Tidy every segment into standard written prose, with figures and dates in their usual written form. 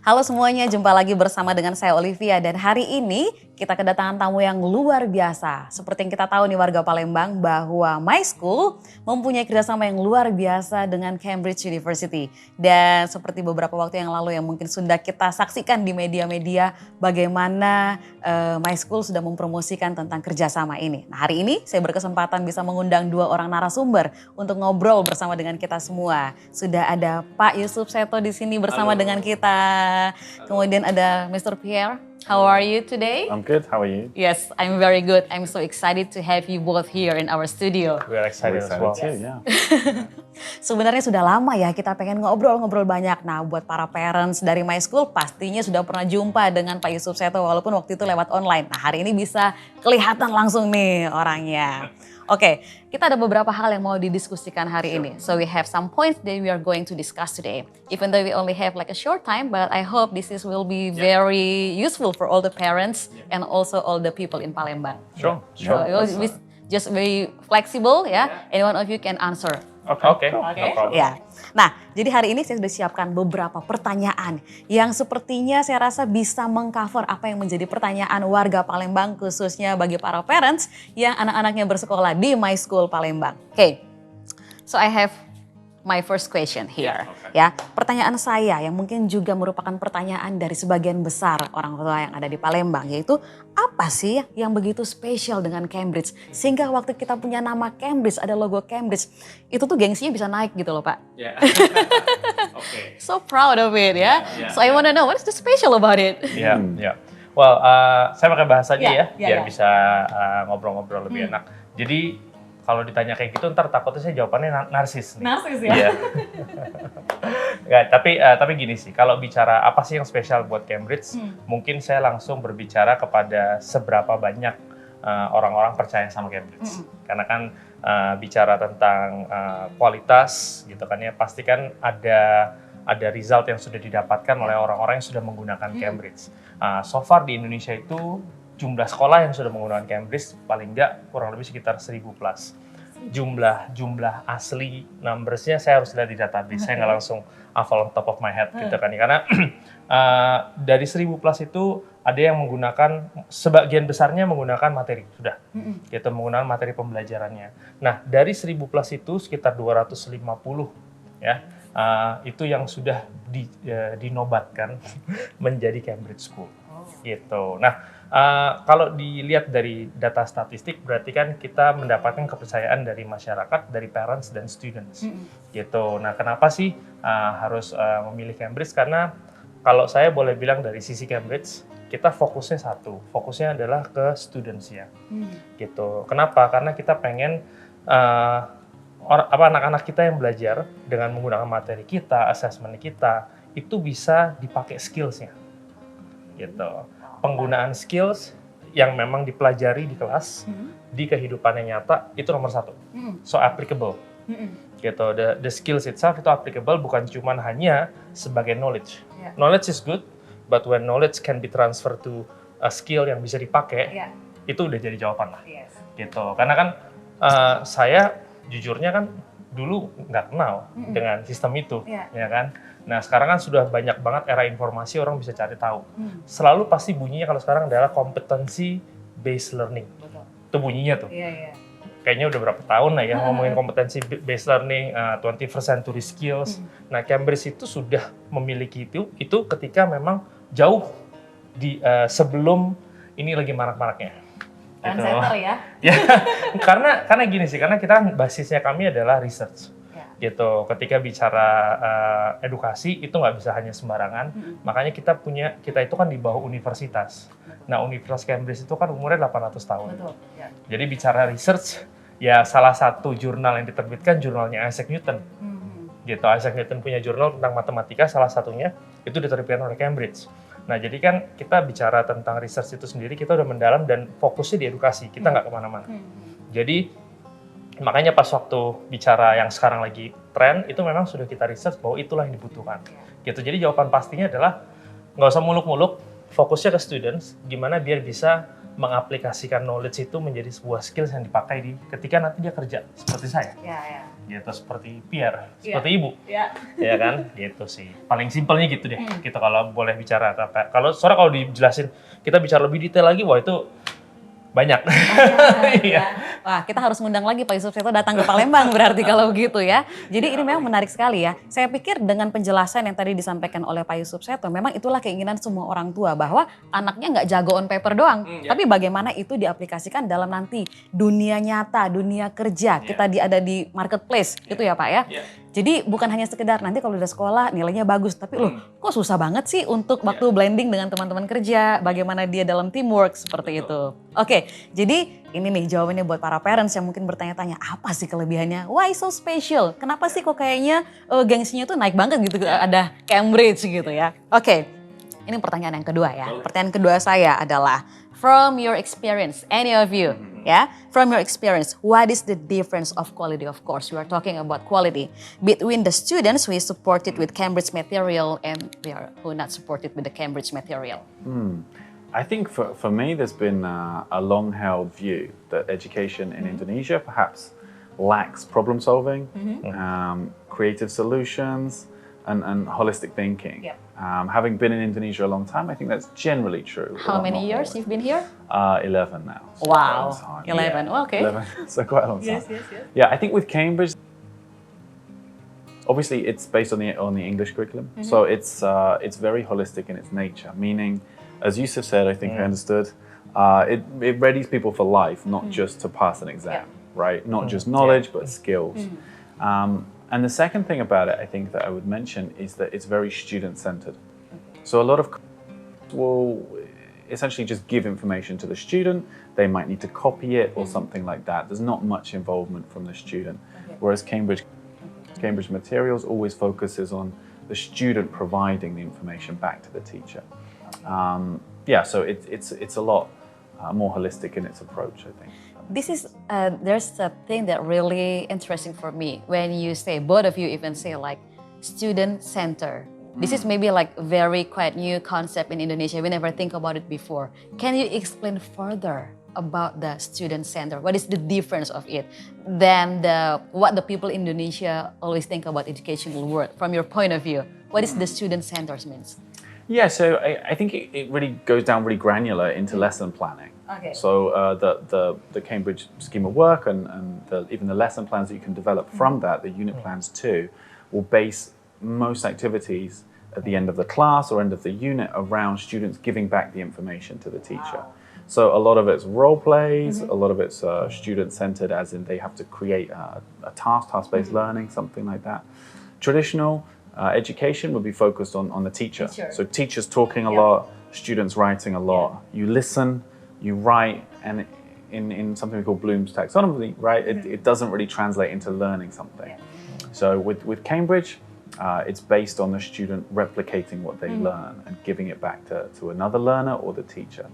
Halo semuanya, jumpa lagi bersama dengan saya Olivia dan hari ini kita kedatangan tamu yang luar biasa. Seperti yang kita tahu nih warga Palembang bahwa My School mempunyai kerjasama yang luar biasa dengan Cambridge University. Dan seperti beberapa waktu yang lalu yang mungkin sudah kita saksikan di media-media bagaimana My School sudah mempromosikan tentang kerjasama ini. Nah hari ini saya berkesempatan bisa mengundang dua orang narasumber untuk ngobrol bersama dengan kita semua. Sudah ada Pak Yusuf Seto di sini bersama dengan kita. Kemudian ada Mr. Pierre. How are you today? I'm good. How are you? Yes, I'm very good. I'm so excited to have you both here in our studio. We are excited as well. Too, yeah. Sebenarnya sudah lama ya kita pengen ngobrol-ngobrol banyak. Nah buat para parents dari My School pastinya sudah pernah jumpa dengan Pak Yusuf Seto walaupun waktu itu lewat online. Nah hari ini bisa kelihatan langsung nih orangnya. Oke, kita ada beberapa hal yang mau didiskusikan hari ini. So we have some points that we are going to discuss today. Even though we only have like a short time, but I hope will be very useful for all the parents and also all the people in Palembang. Sure. So it will be just very flexible ya. Any one of you can answer. Okay. Cool. No problem. Ya. Nah, jadi hari ini saya sudah siapkan beberapa pertanyaan yang sepertinya saya rasa bisa mengcover apa yang menjadi pertanyaan warga Palembang khususnya bagi para parents yang anak-anaknya bersekolah di My School Palembang. Oke. So I have my first question here. Ya, pertanyaan saya yang mungkin juga merupakan pertanyaan dari sebagian besar orang tua yang ada di Palembang, yaitu apa sih yang begitu spesial dengan Cambridge sehingga waktu kita punya nama Cambridge, ada logo Cambridge, itu tuh gengsinya bisa naik gitu loh Pak. Yeah. Okay. So proud of it ya. Yeah. So I wanna know what's the special about it? Yeah. Well, saya pakai bahasa aja ya, biar yeah. bisa ngobrol-ngobrol lebih enak. Jadi kalau ditanya kayak gitu, ntar takutnya saya jawabannya narsis nih. Narsis ya? Iya. Nggak, tapi gini sih, kalau bicara apa sih yang spesial buat Cambridge, mungkin saya langsung berbicara kepada seberapa banyak orang-orang percaya sama Cambridge. Karena kan bicara tentang kualitas gitu kan ya, pasti kan ada result yang sudah didapatkan oleh orang-orang yang sudah menggunakan Cambridge. So far di Indonesia itu jumlah sekolah yang sudah menggunakan Cambridge paling nggak kurang lebih sekitar 1000 plus. Jumlah asli numbersnya saya harus lihat di database. Saya nggak langsung hafal on top of my head gitu kan. Karena dari 1000 plus itu ada yang menggunakan, sebagian besarnya menggunakan materi sudah. Gitu, menggunakan materi pembelajarannya. Nah dari 1000 plus itu sekitar 250 ya. Itu yang sudah dinobatkan menjadi Cambridge School. Gitu. Nah, kalau dilihat dari data statistik, berarti kan kita mendapatkan kepercayaan dari masyarakat, dari parents dan students. Gitu. Nah, kenapa sih harus memilih Cambridge? Karena kalau saya boleh bilang dari sisi Cambridge, kita fokusnya satu, fokusnya adalah ke students-nya. Gitu. Kenapa? Karena kita pengen anak-anak kita yang belajar dengan menggunakan materi kita, assessment kita, itu bisa dipakai skills-nya. Gitu. Penggunaan skills yang memang dipelajari di kelas, di kehidupannya nyata, itu nomor satu. So applicable. Gitu. The skills itself itu applicable, bukan cuma hanya sebagai knowledge. Knowledge is good, but when knowledge can be transferred to a skill yang bisa dipakai, itu udah jadi jawaban lah. Gitu. Karena kan saya jujurnya kan dulu nggak kenal dengan sistem itu, ya kan. Nah sekarang kan sudah banyak banget era informasi, orang bisa cari tahu. Selalu pasti bunyinya kalau sekarang adalah competency based learning. Itu bunyinya tuh. Kayaknya udah berapa tahun lah ya ngomongin competency based learning, 21st century skills. Nah Cambridge itu sudah memiliki itu ketika memang jauh di sebelum ini lagi marak-maraknya. Trendsetter ya? Ya, karena gini sih, karena kita basisnya kami adalah research. Gitu. Ketika bicara edukasi itu nggak bisa hanya sembarangan. Makanya kita itu kan di bawah universitas. Nah, Universitas Cambridge itu kan umurnya 800 tahun. Betul. Jadi bicara research, ya salah satu jurnal yang diterbitkan jurnalnya Isaac Newton. Gitu. Isaac Newton punya jurnal tentang matematika, salah satunya itu diterbitkan oleh Cambridge. Nah, jadi kan kita bicara tentang research itu sendiri, kita udah mendalam dan fokusnya di edukasi, kita nggak kemana-mana. Jadi, makanya pas waktu bicara yang sekarang lagi tren, itu memang sudah kita research bahwa itulah yang dibutuhkan. Gitu. Jadi jawaban pastinya adalah nggak usah muluk-muluk, fokusnya ke students, gimana biar bisa mengaplikasikan knowledge itu menjadi sebuah skills yang dipakai ketika nanti dia kerja seperti saya. Gitu, seperti Pierre, seperti Ibu. Ya kan? Gitu sih. Paling simpelnya gitu deh. Gitu kalau boleh bicara. Kalau dijelasin, kita bicara lebih detail lagi, wah itu banyak. Iya. Wah, kita harus ngundang lagi Pak Yusuf Seto datang ke Palembang berarti kalau begitu ya. Jadi ini memang menarik sekali ya. Saya pikir dengan penjelasan yang tadi disampaikan oleh Pak Yusuf Seto, memang itulah keinginan semua orang tua bahwa anaknya nggak jago on paper doang, tapi bagaimana itu diaplikasikan dalam nanti dunia nyata, dunia kerja. Kita ada di marketplace, gitu ya Pak ya. Jadi bukan hanya sekedar nanti kalau udah sekolah nilainya bagus, tapi loh kok susah banget sih untuk waktu blending dengan teman-teman kerja, bagaimana dia dalam teamwork seperti itu. Oke, jadi ini nih jawabannya buat para parents yang mungkin bertanya-tanya, apa sih kelebihannya? Why so special? Kenapa sih kok kayaknya gengsinya tuh naik banget gitu, ada Cambridge gitu ya. Oke, ini pertanyaan yang kedua ya. Pertanyaan kedua saya adalah, from your experience, any of you, from your experience, what is the difference of quality? Of course, we are talking about quality between the students who is supported with Cambridge material and who not supported with the Cambridge material. I think for me, there's been a long-held view that education in Indonesia perhaps lacks problem solving, creative solutions, and holistic thinking. Having been in Indonesia a long time, I think that's generally true. How many years you've been here? 11 now. So Wow, quite a long time. 11. Yeah, Oh, okay. 11. So quite a long time. Yes. Yeah, I think with Cambridge, obviously it's based on the English curriculum, so it's very holistic in its nature. Meaning, as Yusuf said, I think I understood, it readies people for life, not just to pass an exam, right? Not just knowledge, but skills. And the second thing about it, I think that I would mention is that it's very student-centered. So a lot of will essentially just give information to the student. They might need to copy it or something like that. There's not much involvement from the student. Whereas Cambridge Materials always focuses on the student providing the information back to the teacher. So it's a lot more holistic in its approach, I think. This is, there's a thing that really interesting for me when you say, both of you even say like student center. This is maybe like a very quite new concept in Indonesia. We never think about it before. Can you explain further about the student center? What is the difference of it than what the people in Indonesia always think about educational world? From your point of view, what is the student centers means? Yeah, so I think it really goes down really granular into lesson planning. Okay. So the Cambridge scheme of work and even the lesson plans that you can develop from that, the unit plans too, will base most activities at the end of the class or end of the unit around students giving back the information to the teacher. So a lot of it's role plays, a lot of it's student-centered, as in they have to create a task-based learning, something like that. Traditional education would be focused on the teacher. So teachers talking a lot, students writing a lot. You listen, you write, and in something we call Bloom's taxonomy, right, it doesn't really translate into learning something. So with Cambridge, it's based on the student replicating what they learn and giving it back to another learner or the teacher.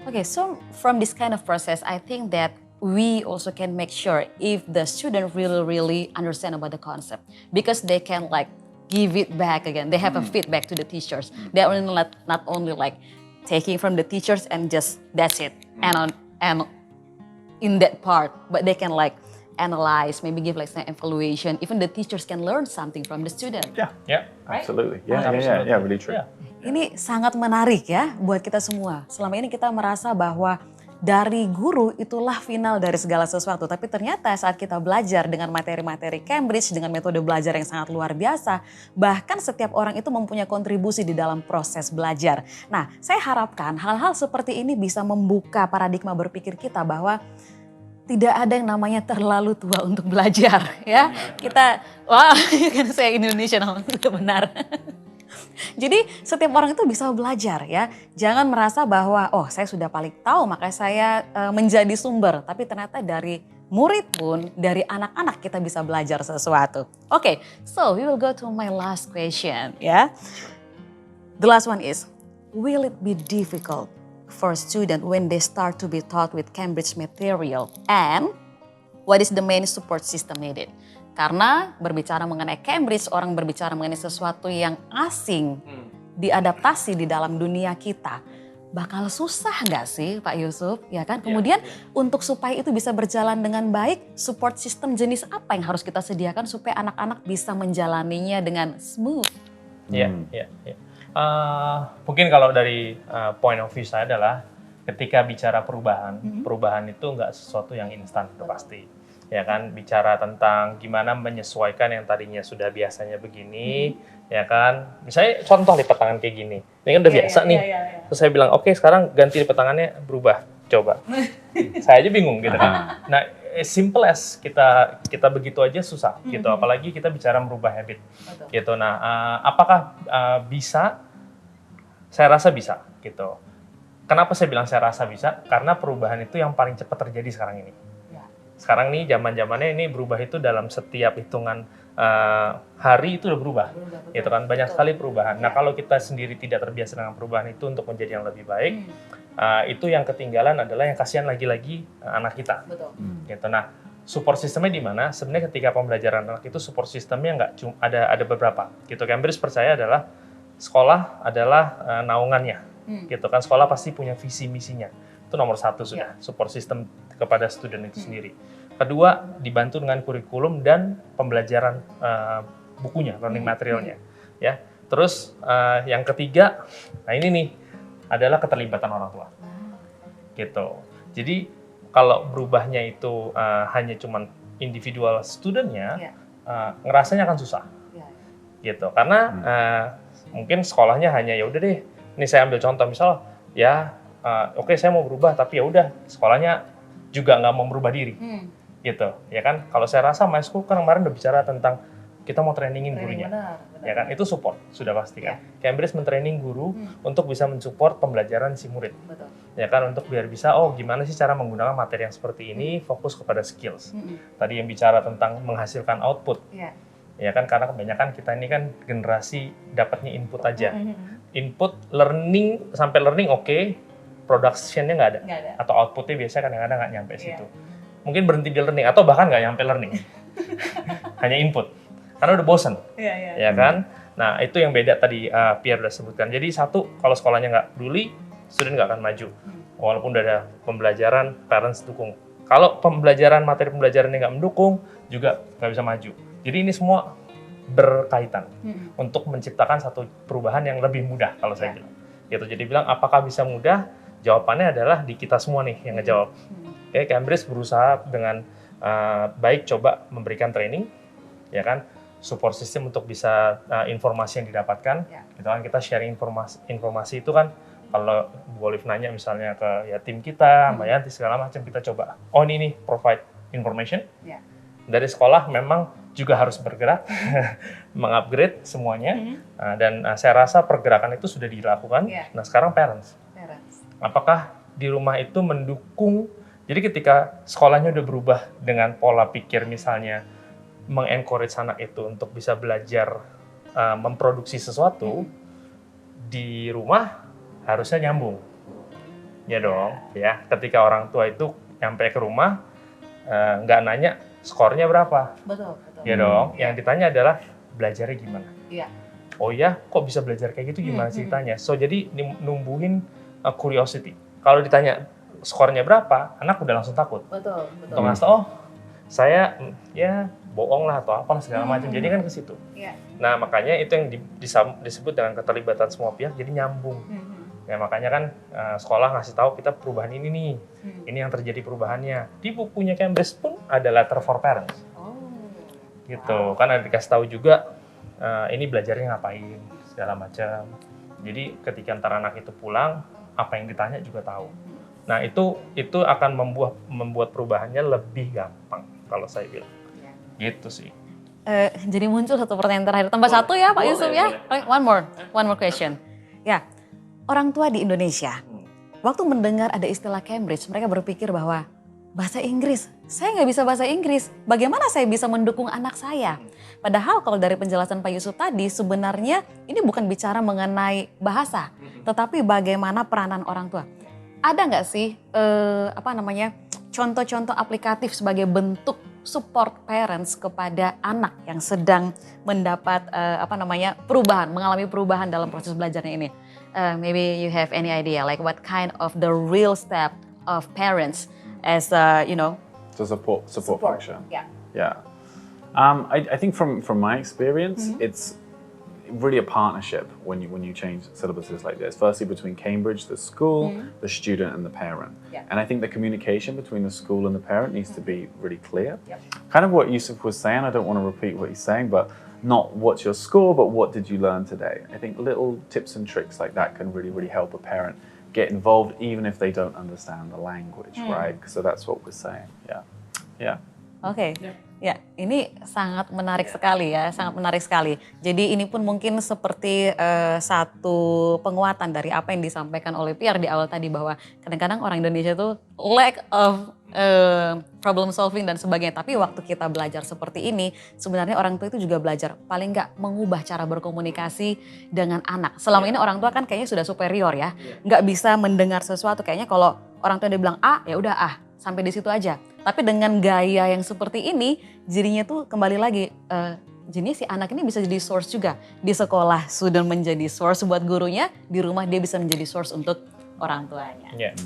Okay, so from this kind of process, I think that we also can make sure if the student really understand about the concept, because they can like give it back again. They have a feedback to the teachers. They are not only like taking from the teachers and just that's it and in that part, but they can like analyze, maybe give like some evaluation. Even the teachers can learn something from the student. Yeah, Right? absolutely. Yeah, really true. Yeah. Ini sangat menarik ya buat kita semua. Selama ini kita merasa bahwa dari guru itulah final dari segala sesuatu. Tapi ternyata saat kita belajar dengan materi-materi Cambridge, dengan metode belajar yang sangat luar biasa, bahkan setiap orang itu mempunyai kontribusi di dalam proses belajar. Nah, saya harapkan hal-hal seperti ini bisa membuka paradigma berpikir kita bahwa tidak ada yang namanya terlalu tua untuk belajar ya. Kita, wah kan saya Indonesia namanya benar. Jadi setiap orang itu bisa belajar ya. Jangan merasa bahwa oh saya sudah paling tahu makanya saya menjadi sumber. Tapi ternyata dari murid pun, dari anak-anak kita bisa belajar sesuatu. Oke, so we will go to my last question ya. The last one is, will it be difficult for a student when they start to be taught with Cambridge material? And what is the main support system needed? Karena berbicara mengenai Cambridge, orang berbicara mengenai sesuatu yang asing diadaptasi di dalam dunia kita, bakal susah nggak sih Pak Yusuf? Ya kan? Kemudian untuk supaya itu bisa berjalan dengan baik, support system jenis apa yang harus kita sediakan supaya anak-anak bisa menjalaninya dengan smooth? Iya. Mungkin kalau dari point of view saya adalah ketika bicara perubahan, perubahan itu nggak sesuatu yang instan, itu pasti. Ya kan, bicara tentang gimana menyesuaikan yang tadinya sudah biasanya begini, ya kan. Misalnya contoh lipat tangan kayak gini, ini kan udah biasa nih. Terus saya bilang, oke sekarang ganti lipat tangannya, berubah, coba. Saya aja bingung gitu kan. Nah, as simple as kita begitu aja susah gitu, apalagi kita bicara merubah habit. Gitu. Nah, apakah bisa? Saya rasa bisa gitu. Kenapa saya bilang saya rasa bisa? Karena perubahan itu yang paling cepat terjadi sekarang ini. Sekarang nih zaman-zamannya ini berubah itu dalam setiap hitungan hari itu udah berubah. Gitu kan, banyak sekali perubahan. Nah, kalau kita sendiri tidak terbiasa dengan perubahan itu untuk menjadi yang lebih baik, itu yang ketinggalan adalah yang kasihan lagi-lagi anak kita. Gitu. Nah, support sistemnya di mana? Sebenarnya ketika pembelajaran anak itu support sistemnya nggak cuma ada beberapa. Gitu. Cambridge percaya adalah sekolah adalah naungannya. Gitu kan, sekolah pasti punya visi misinya. Itu nomor satu sudah, support system kepada student itu sendiri. Kedua, dibantu dengan kurikulum dan pembelajaran bukunya, learning materialnya. Ya. Terus yang ketiga, nah ini nih, adalah keterlibatan orang tua. Gitu. Jadi kalau berubahnya itu hanya cuman individual studentnya, ngerasanya akan susah. Gitu. Karena mungkin sekolahnya hanya ya udah deh, ini saya ambil contoh misal ya oke saya mau berubah tapi ya udah sekolahnya juga nggak mau berubah diri gitu ya kan. Kalau saya rasa My School kan kemarin udah bicara tentang kita mau trainingin gurunya, ya kan, itu support sudah pasti kan. Cambridge mentraining guru untuk bisa mensupport pembelajaran si murid, ya kan, untuk biar bisa gimana sih cara menggunakan materi yang seperti ini, fokus kepada skills. Tadi yang bicara tentang menghasilkan output, ya kan, karena kebanyakan kita ini kan generasi dapatnya input aja. Input learning sampai learning oke, production-nya nggak ada. Atau output-nya biasanya kadang-kadang nggak nyampe situ. Mungkin berhenti di learning atau bahkan nggak nyampe learning. Hanya input. Karena udah bosen. Ya kan? Nah, itu yang beda tadi Pierre udah sebutkan. Jadi satu, kalau sekolahnya nggak peduli, student nggak akan maju. Walaupun udah ada pembelajaran, parents dukung. Kalau materi pembelajarannya nggak mendukung, juga nggak bisa maju. Jadi ini semua berkaitan untuk menciptakan satu perubahan yang lebih mudah kalau saya bilang. Gitu. Jadi bilang apakah bisa mudah? Jawabannya adalah di kita semua nih yang ngejawab. Oke, Cambridge berusaha dengan baik coba memberikan training, ya kan, support system untuk bisa informasi yang didapatkan. Gitu kan, kita sharing informasi itu kan, kalau Bu Olive nanya misalnya ke tim kita, Mbak Yanti segala macam, kita coba. Ini nih provide information. Dari sekolah memang juga harus bergerak, mengupgrade semuanya, dan saya rasa pergerakan itu sudah dilakukan. Nah sekarang parents, apakah di rumah itu mendukung? Jadi ketika sekolahnya udah berubah dengan pola pikir misalnya mengencourage anak itu untuk bisa belajar memproduksi sesuatu, di rumah harusnya nyambung, ya dong. Ya, ketika orang tua itu nyampe ke rumah nggak nanya skornya berapa. Betul. Ya dong, yang ditanya adalah belajarnya gimana. Oh ya, kok bisa belajar kayak gitu, gimana ceritanya? So, jadi numbuhin curiosity. Kalau ditanya skornya berapa, anak udah langsung takut. Betul. Untuk ngasih tau, saya ya bohong lah atau apalah segala macam. Jadi kan ke situ. Nah, makanya itu yang disebut dengan keterlibatan semua pihak, jadi nyambung. Ya, makanya kan sekolah ngasih tahu kita perubahan ini nih. Ini yang terjadi perubahannya. Di bukunya Cambridge pun ada letter for parents. Gitu. Kan ada dikasih tahu juga ini belajarnya ngapain segala macam. Jadi ketika antara anak itu pulang, apa yang ditanya juga tahu. Nah, itu akan membuat perubahannya lebih gampang kalau saya bilang. Gitu sih. Jadi muncul satu pertanyaan terakhir. Tambah satu ya Pak Yusuf ya. One more question. Ya. Orang tua di Indonesia, waktu mendengar ada istilah Cambridge, mereka berpikir bahwa bahasa Inggris, saya nggak bisa bahasa Inggris, bagaimana saya bisa mendukung anak saya? Padahal kalau dari penjelasan Pak Yusuf tadi, sebenarnya ini bukan bicara mengenai bahasa, tetapi bagaimana peranan orang tua. Ada nggak sih contoh-contoh aplikatif sebagai bentuk support parents kepada anak yang sedang mendapat perubahan, mengalami perubahan dalam proses belajarnya ini. Maybe you have any idea like what kind of the real step of parents as The support function. Yeah. Yeah. I think from my experience, it's really a partnership when you change syllabuses like this. Firstly, between Cambridge, the school, the student, and the parent. Yeah. And I think the communication between the school and the parent needs to be really clear. Yep. Kind of what Yusuf was saying. I don't want to repeat what he's saying, but not what's your score, but what did you learn today? I think little tips and tricks like that can really help a parent get involved, even if they don't understand the language, right? So that's what we're saying. Yeah. Yeah. Oke, ya ini sangat menarik sekali ya, sangat menarik sekali. Jadi ini pun mungkin seperti satu penguatan dari apa yang disampaikan oleh Pierre di awal tadi, bahwa kadang-kadang orang Indonesia tuh lack of problem solving dan sebagainya. Tapi waktu kita belajar seperti ini, sebenarnya orang tua itu juga belajar paling nggak mengubah cara berkomunikasi dengan anak. Selama ini orang tua kan kayaknya sudah superior ya, nggak bisa mendengar sesuatu. Kayaknya kalau orang tua dia bilang A, ya udah A. Sampai di situ aja. Tapi dengan gaya yang seperti ini, jadinya tuh kembali lagi, jadinya si anak ini bisa jadi source juga. Di sekolah sudah menjadi source buat gurunya, di rumah dia bisa menjadi source untuk orang tuanya. Yeah.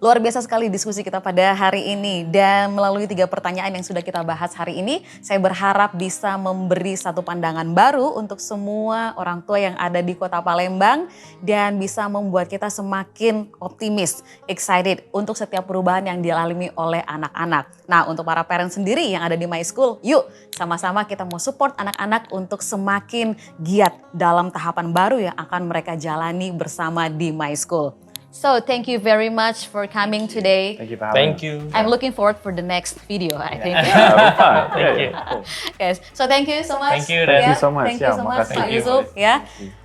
Luar biasa sekali diskusi kita pada hari ini, dan melalui 3 pertanyaan yang sudah kita bahas hari ini, saya berharap bisa memberi satu pandangan baru untuk semua orang tua yang ada di Kota Palembang dan bisa membuat kita semakin optimis, excited untuk setiap perubahan yang dialami oleh anak-anak. Nah, untuk para parents sendiri yang ada di My School, yuk sama-sama kita mau support anak-anak untuk semakin giat dalam tahapan baru yang akan mereka jalani bersama di My School. So thank you very much for coming today. Thank you for having Thank you. I'm looking forward for the next video, I think. Yeah, we're fine. Thank you. Cool. Yes. So thank you so much. Thank you, Thank you Ya, so much. Thank you Ya, so much, makasih. Pak Thank you. Yusuf. Ya.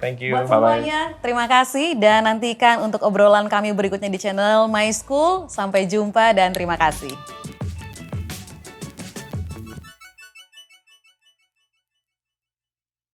Thank you. Buat Bye-bye. semuanya, terima kasih dan nantikan untuk obrolan kami berikutnya di channel My School. Sampai jumpa dan terima kasih.